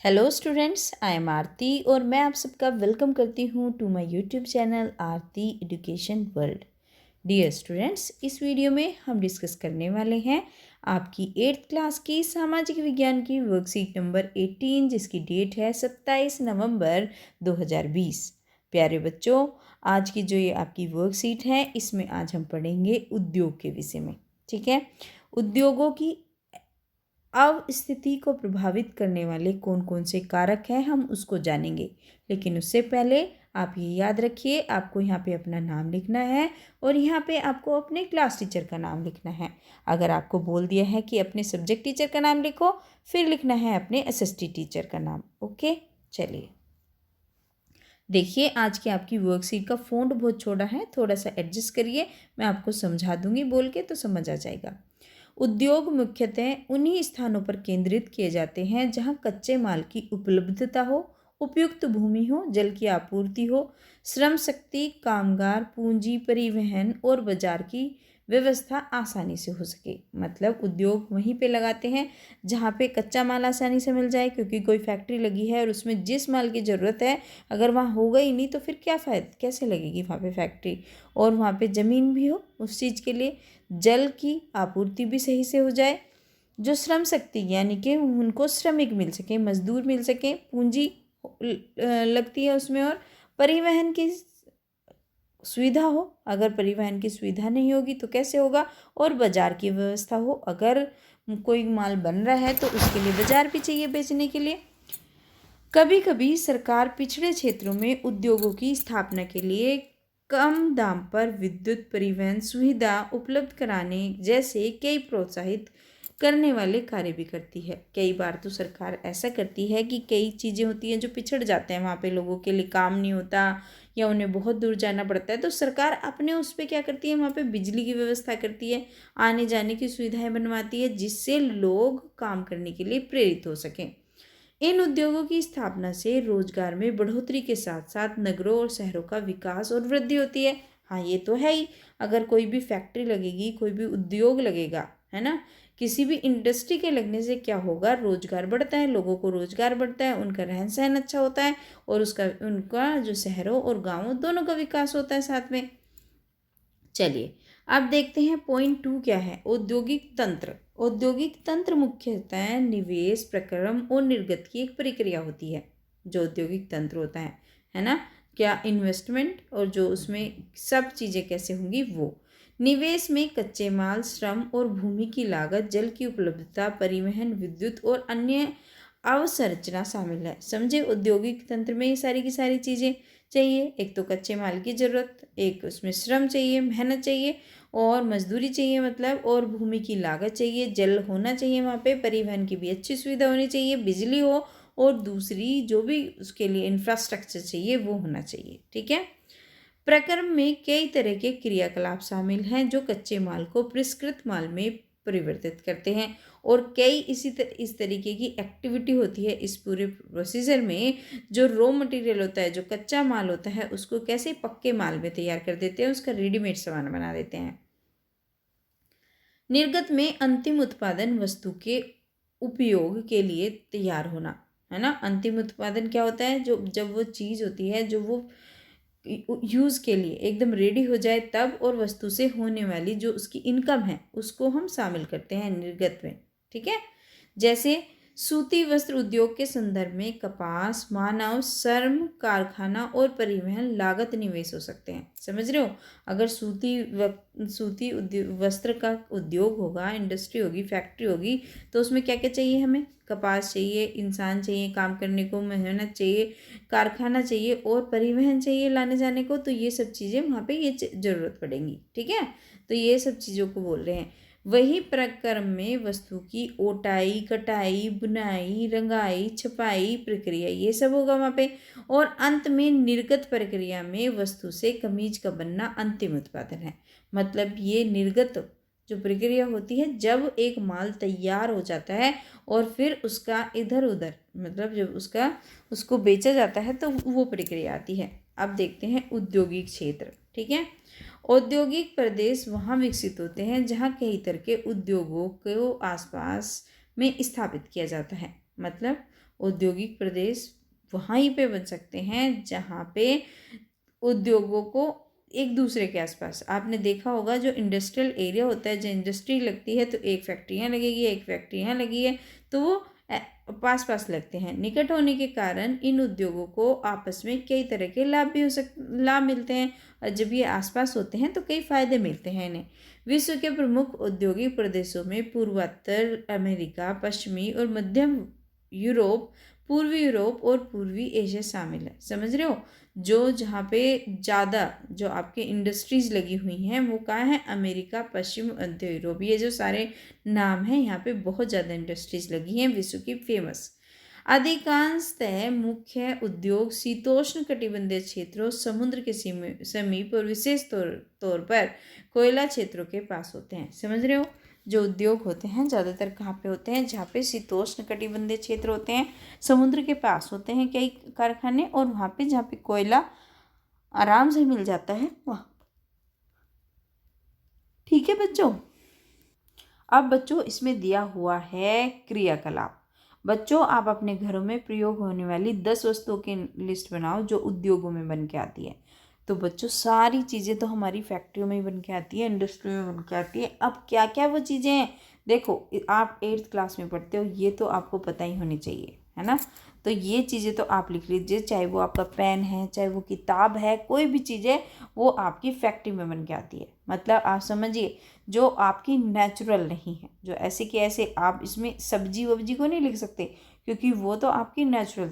Hello students, I am Aarti और मैं आप सबका वेलकम करती हूँ to my YouTube channel Aarti education world. Dear students, इस वीडियो में हम डिस्कस करने वाले हैं आपकी 8th क्लास की सामाजिक विज्ञान की वर्कशीट नंबर 18, जिसकी डेट है 27 नवंबर 2020। प्यारे बच्चों, आज की जो ये आपकी वर्कशीट है, इसमें आज हम पढ़ेंगे उद्योग के विषय में। ठीक है, उद्योगों की अवस्थिति को प्रभावित करने वाले कौन कौन से कारक हैं, हम उसको जानेंगे। लेकिन उससे पहले आप ये याद रखिए, आपको यहाँ पे अपना नाम लिखना है और यहाँ पे आपको अपने क्लास टीचर का नाम लिखना है। अगर आपको बोल दिया है कि अपने सब्जेक्ट टीचर का नाम लिखो, फिर लिखना है अपने एसएसटी टीचर का नाम। ओके, चलिए देखिए, आज की आपकी वर्कशीट का फ़ॉन्ट बहुत छोटा है, थोड़ा सा एडजस्ट करिए। मैं आपको समझा दूंगी बोल के, तो समझ आ जाएगा। उद्योग मुख्यतः उन्हीं स्थानों पर केंद्रित किए जाते हैं जहां कच्चे माल की उपलब्धता हो, उपयुक्त भूमि हो, जल की आपूर्ति हो, श्रम शक्ति, कामगार, पूंजी, परिवहन और बाजार की व्यवस्था आसानी से हो सके। मतलब उद्योग वहीं पे लगाते हैं जहाँ पे कच्चा माल आसानी से मिल जाए, क्योंकि कोई फैक्ट्री लगी है और उसमें जिस माल की ज़रूरत है अगर वहाँ होगा ही नहीं तो फिर क्या फ़ायदा, कैसे लगेगी वहाँ पे फैक्ट्री। और वहाँ पे ज़मीन भी हो उस चीज़ के लिए, जल की आपूर्ति भी सही से हो जाए, जो श्रम शक्ति यानी कि उनको श्रमिक मिल सके, मजदूर मिल सके, पूंजी लगती है उसमें, और परिवहन की सुविधा हो। अगर परिवहन की सुविधा नहीं होगी तो कैसे होगा, और बाजार की व्यवस्था हो। अगर कोई माल बन रहा है तो उसके लिए बाजार भी चाहिए बेचने के लिए। कभी कभी सरकार पिछड़े क्षेत्रों में उद्योगों की स्थापना के लिए कम दाम पर विद्युत परिवहन सुविधा उपलब्ध कराने जैसे कई प्रोत्साहित करने वाले कार्य भी करती है। कई बार तो सरकार ऐसा करती है कि कई चीज़ें होती हैं जो पिछड़ जाते हैं, वहाँ पे लोगों के लिए काम नहीं होता या उन्हें बहुत दूर जाना पड़ता है, तो सरकार अपने उस पर क्या करती है, वहाँ पे बिजली की व्यवस्था करती है, आने जाने की सुविधाएं बनवाती है, जिससे लोग काम करने के लिए प्रेरित हो सकें। इन उद्योगों की स्थापना से रोजगार में बढ़ोतरी के साथ साथ नगरों और शहरों का विकास और वृद्धि होती है। हाँ, ये तो है ही। अगर कोई भी फैक्ट्री लगेगी, कोई भी उद्योग लगेगा, है ना, किसी भी इंडस्ट्री के लगने से क्या होगा, रोजगार बढ़ता है, लोगों को रोजगार बढ़ता है, उनका रहन सहन अच्छा होता है, और उनका जो शहरों और गांवों दोनों का विकास होता है साथ में। चलिए अब देखते हैं पॉइंट 2 क्या है। औद्योगिक तंत्र। औद्योगिक तंत्र मुख्यतः निवेश, प्रक्रम और निर्गत की एक प्रक्रिया होती है। जो औद्योगिक तंत्र होता है ना, क्या इन्वेस्टमेंट और जो उसमें सब चीज़ें कैसे होंगी वो। निवेश में कच्चे माल, श्रम और भूमि की लागत, जल की उपलब्धता, परिवहन, विद्युत और अन्य अवसंरचना शामिल है। समझे, औद्योगिक तंत्र में ये सारी की सारी चीज़ें चाहिए। एक तो कच्चे माल की ज़रूरत, एक उसमें श्रम चाहिए, मेहनत चाहिए और मजदूरी चाहिए, मतलब, और भूमि की लागत चाहिए, जल होना चाहिए वहाँ पे, परिवहन की भी अच्छी सुविधा होनी चाहिए, बिजली हो, और दूसरी जो भी उसके लिए इंफ्रास्ट्रक्चर चाहिए वो होना चाहिए। ठीक है। प्रक्रम में कई तरह के क्रियाकलाप शामिल हैं जो कच्चे माल को परिष्कृत माल में परिवर्तित करते हैं, और कई इस तरीके की एक्टिविटी होती है इस पूरे प्रोसीजर में। जो रॉ मटेरियल होता है, जो कच्चा माल होता है, उसको कैसे पक्के माल में तैयार कर देते हैं, उसका रेडीमेड सामान बना देते हैं। निर्गत में अंतिम उत्पादन वस्तु के उपयोग के लिए तैयार होना, है ना। अंतिम उत्पादन क्या होता है, जो जब वो चीज़ होती है जो वो यूज़ के लिए एकदम रेडी हो जाए तब, और वस्तु से होने वाली जो उसकी इनकम है उसको हम शामिल करते हैं निर्गत में। ठीक है। जैसे सूती वस्त्र उद्योग के संदर्भ में कपास, मानव श्रम, कारखाना और परिवहन लागत निवेश हो सकते हैं। समझ रहे हो। अगर सूती वस्त्र का उद्योग होगा, इंडस्ट्री होगी, फैक्ट्री होगी, तो उसमें क्या क्या चाहिए, हमें कपास चाहिए, इंसान चाहिए काम करने को, मेहनत चाहिए, कारखाना चाहिए और परिवहन चाहिए लाने जाने को। तो ये सब चीज़ें वहाँ पे ये ज़रूरत पड़ेंगी। ठीक है। तो ये सब चीज़ों को बोल रहे हैं। वही प्रक्रम में वस्तु की ओटाई, कटाई, बुनाई, रंगाई, छपाई प्रक्रिया, ये सब होगा वहाँ पे। और अंत में निर्गत प्रक्रिया में वस्तु से कमीज का बनना अंतिम उत्पादन है। मतलब ये निर्गत जो प्रक्रिया होती है, जब एक माल तैयार हो जाता है और फिर उसका इधर उधर, मतलब जब उसको बेचा जाता है, तो वो प्रक्रिया आती है। अब देखते हैं औद्योगिक क्षेत्र। ठीक है। औद्योगिक प्रदेश वहाँ विकसित होते हैं जहाँ कई तरह के उद्योगों को आसपास में स्थापित किया जाता है। मतलब औद्योगिक प्रदेश वहीं पे बन सकते हैं जहाँ पे उद्योगों को एक दूसरे के आसपास, आपने देखा होगा जो इंडस्ट्रियल एरिया होता है, जो इंडस्ट्री लगती है तो एक फैक्ट्री यहाँ लगेगी, एक फैक्ट्री यहाँ लगी है, तो वो पास पास लगते हैं। निकट होने के कारण इन उद्योगों को आपस में कई तरह के लाभ मिलते हैं, और जब ये आसपास होते हैं तो कई फायदे मिलते हैं इन्हें। विश्व के प्रमुख औद्योगिक प्रदेशों में पूर्वोत्तर अमेरिका, पश्चिमी और मध्यम यूरोप, पूर्वी यूरोप और पूर्वी एशिया शामिल है। समझ रहे हो, जो जहाँ पे ज़्यादा जो आपके इंडस्ट्रीज लगी हुई हैं वो कहाँ है, अमेरिका, पश्चिम, मध्य यूरोप, ये जो सारे नाम हैं यहाँ पे बहुत ज़्यादा इंडस्ट्रीज लगी हैं विश्व की फेमस। अधिकांशतः मुख्य उद्योग शीतोष्ण कटिबंधीय क्षेत्रों, समुद्र के समीप और विशेष तौर पर कोयला क्षेत्रों के पास होते हैं। समझ रहे हो, जो उद्योग होते हैं ज़्यादातर कहाँ पे होते हैं, जहाँ पे शीतोष्ण कटिबंधीय क्षेत्र होते हैं, समुद्र के पास होते हैं कई कारखाने, और वहाँ पे जहाँ पे कोयला आराम से मिल जाता है वहाँ। ठीक है बच्चों। अब बच्चों इसमें दिया हुआ है क्रियाकलाप। बच्चों आप अपने घरों में प्रयोग होने वाली 10 वस्तुओं की लिस्ट बनाओ जो उद्योगों में बन के आती है। तो बच्चों सारी चीज़ें तो हमारी फैक्ट्रियों में ही बन के आती है, इंडस्ट्री में बन के आती है। अब क्या क्या वो चीज़ें हैं, देखो आप 8th क्लास में पढ़ते हो, ये तो आपको पता ही होनी चाहिए, है ना। तो ये चीज़ें तो आप लिख लीजिए, चाहे वो आपका पेन है, चाहे वो किताब है, कोई भी चीज़ है वो आपकी फैक्ट्री में बन के आती है। मतलब आप समझिए, जो आपकी नेचुरल नहीं है, जो ऐसे कि ऐसे आप इसमें सब्जी वब्जी को नहीं लिख सकते, क्योंकि वो तो आपकी नेचुरल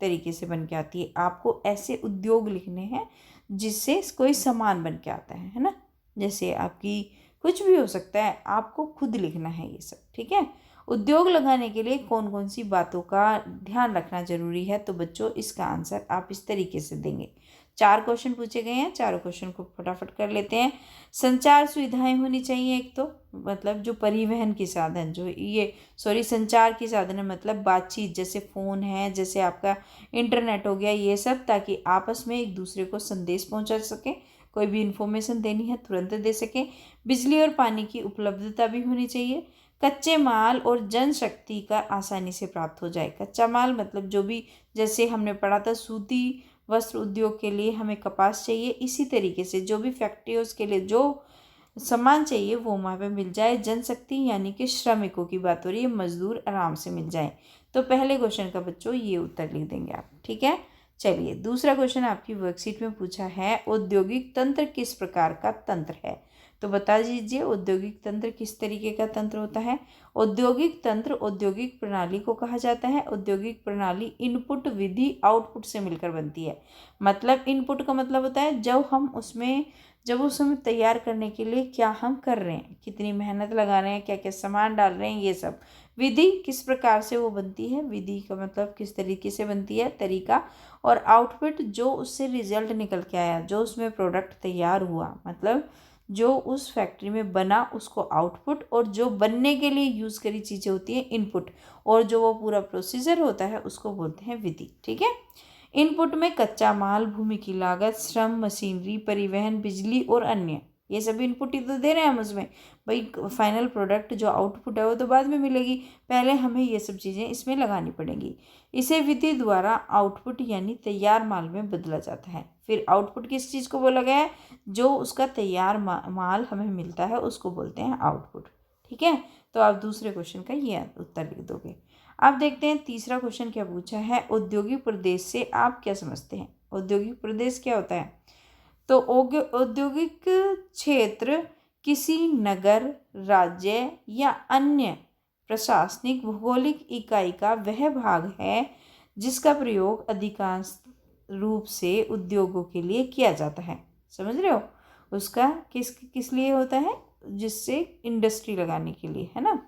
तरीके से बन के आती है। आपको ऐसे उद्योग लिखने हैं जिससे कोई सामान बन के आता है ना। जैसे आपकी कुछ भी हो सकता है, आपको खुद लिखना है ये सब, ठीक है। उद्योग लगाने के लिए कौन कौन सी बातों का ध्यान रखना जरूरी है, तो बच्चों इसका आंसर आप इस तरीके से देंगे। 4 क्वेश्चन पूछे गए हैं, चारों क्वेश्चन को फटाफट कर लेते हैं। संचार सुविधाएं होनी चाहिए एक तो, मतलब जो परिवहन की साधन, जो ये संचार की साधन है, मतलब बातचीत, जैसे फ़ोन है, जैसे आपका इंटरनेट हो गया, ये सब, ताकि आपस में एक दूसरे को संदेश पहुंचा सकें, कोई भी इंफॉर्मेशन देनी है तुरंत दे सकें। बिजली और पानी की उपलब्धता भी होनी चाहिए। कच्चे माल और जनशक्ति का आसानी से प्राप्त हो जाए। कच्चा माल मतलब जो भी, जैसे हमने पढ़ा था सूती वस्त्र उद्योग के लिए हमें कपास चाहिए, इसी तरीके से जो भी फैक्ट्री उसके लिए जो सामान चाहिए वो वहाँ पे मिल जाए। जनशक्ति यानी कि श्रमिकों की बात हो रही है, मजदूर आराम से मिल जाए। तो पहले क्वेश्चन का बच्चों ये उत्तर लिख देंगे आप, ठीक है। चलिए दूसरा क्वेश्चन आपकी वर्कशीट में पूछा है, औद्योगिक तंत्र किस प्रकार का तंत्र है। तो बता दीजिए औद्योगिक तंत्र किस तरीके का तंत्र होता है। औद्योगिक तंत्र औद्योगिक प्रणाली को कहा जाता है। औद्योगिक प्रणाली इनपुट विधि आउटपुट से मिलकर बनती है। मतलब इनपुट का मतलब होता है जब उस समय तैयार करने के लिए क्या हम कर रहे हैं, कितनी मेहनत लगा रहे हैं, क्या क्या सामान डाल रहे हैं, ये सब। विधि किस प्रकार से वो बनती है, विधि का मतलब किस तरीके से बनती है, तरीका। और आउटपुट जो उससे रिजल्ट निकल के आया, जो उसमें प्रोडक्ट तैयार हुआ, मतलब जो उस फैक्ट्री में बना उसको आउटपुट, और जो बनने के लिए यूज़ करी चीज़ें होती हैं इनपुट, और जो वो पूरा प्रोसीजर होता है उसको बोलते हैं विधि, ठीक है। इनपुट में कच्चा माल, भूमि की लागत, श्रम, मशीनरी, परिवहन, बिजली और अन्य, ये सभी इनपुट ही तो दे रहे हैं हम उसमें। भाई फाइनल प्रोडक्ट जो आउटपुट है वो तो बाद में मिलेगी, पहले हमें ये सब चीज़ें इसमें लगानी पड़ेंगी। इसे विधि द्वारा आउटपुट यानी तैयार माल में बदला जाता है। फिर आउटपुट किस चीज़ को बोला गया है, जो उसका तैयार माल हमें मिलता है उसको बोलते हैं आउटपुट, ठीक है। तो आप दूसरे क्वेश्चन का ये उत्तर लिख दोगे। अब देखते हैं तीसरा क्वेश्चन क्या पूछा है, औद्योगिक प्रदेश से आप क्या समझते हैं। औद्योगिक प्रदेश क्या होता है, तो औद्योगिक क्षेत्र किसी नगर, राज्य या अन्य प्रशासनिक भौगोलिक इकाई का वह भाग है जिसका प्रयोग अधिकांश रूप से उद्योगों के लिए किया जाता है। समझ रहे हो, उसका किस किस लिए होता है, जिससे इंडस्ट्री लगाने के लिए, है ना।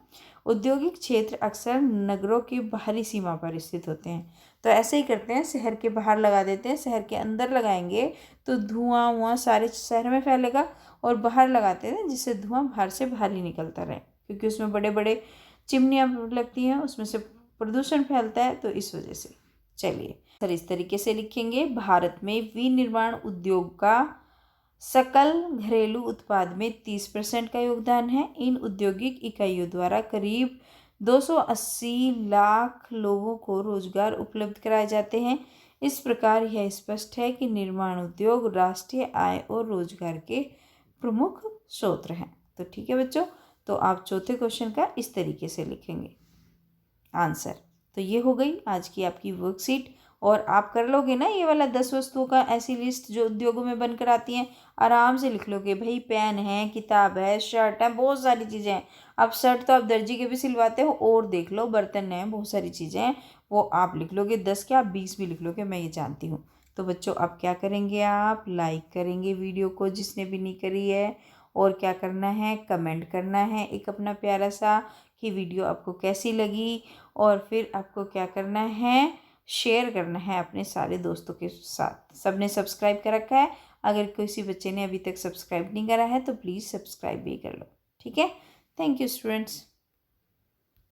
औद्योगिक क्षेत्र अक्सर नगरों की बाहरी सीमा पर स्थित होते हैं। तो ऐसे ही करते हैं, शहर के बाहर लगा देते हैं, शहर के अंदर लगाएंगे तो धुआं वुआं सारे शहर में फैलेगा, और बाहर लगाते हैं जिससे धुआं बाहर से बाहर ही निकलता रहे, क्योंकि उसमें बड़े बड़े चिमनियाँ लगती हैं, उसमें से प्रदूषण फैलता है, तो इस वजह से। चलिए सर इस तरीके से लिखेंगे, भारत में विनिर्माण उद्योग का सकल घरेलू उत्पाद में 30% का योगदान है। इन औद्योगिक इकाइयों द्वारा करीब 280 लाख लोगों को रोजगार उपलब्ध कराए जाते हैं। इस प्रकार यह स्पष्ट है कि निर्माण उद्योग राष्ट्रीय आय और रोजगार के प्रमुख स्रोत हैं। तो ठीक है बच्चों, तो आप चौथे क्वेश्चन का इस तरीके से लिखेंगे आंसर। तो ये हो गई आज की आपकी वर्कशीट, और आप कर लोगे ना ये वाला 10 वस्तुओं का ऐसी लिस्ट जो उद्योगों में बनकर आती हैं, आराम से लिख लोगे। भाई पेन है, किताब है, शर्ट है, बहुत सारी चीज़ें हैं। अब शर्ट तो आप दर्जी के भी सिलवाते हो, और देख लो बर्तन हैं, बहुत सारी चीज़ें हैं, वो आप लिख लोगे। 10 क्या 20 भी लिख लोगे, मैं ये जानती हूँ। तो बच्चों अब क्या करेंगे, आप लाइक करेंगे वीडियो को जिसने भी नहीं करी है, और क्या करना है, कमेंट करना है एक अपना प्यारा सा कि वीडियो आपको कैसी लगी, और फिर आपको क्या करना है, शेयर करना है अपने सारे दोस्तों के साथ। सबने सब्सक्राइब कर रखा है, अगर किसी बच्चे ने अभी तक सब्सक्राइब नहीं करा है तो प्लीज़ सब्सक्राइब भी कर लो। ठीक है, थैंक यू स्टूडेंट्स।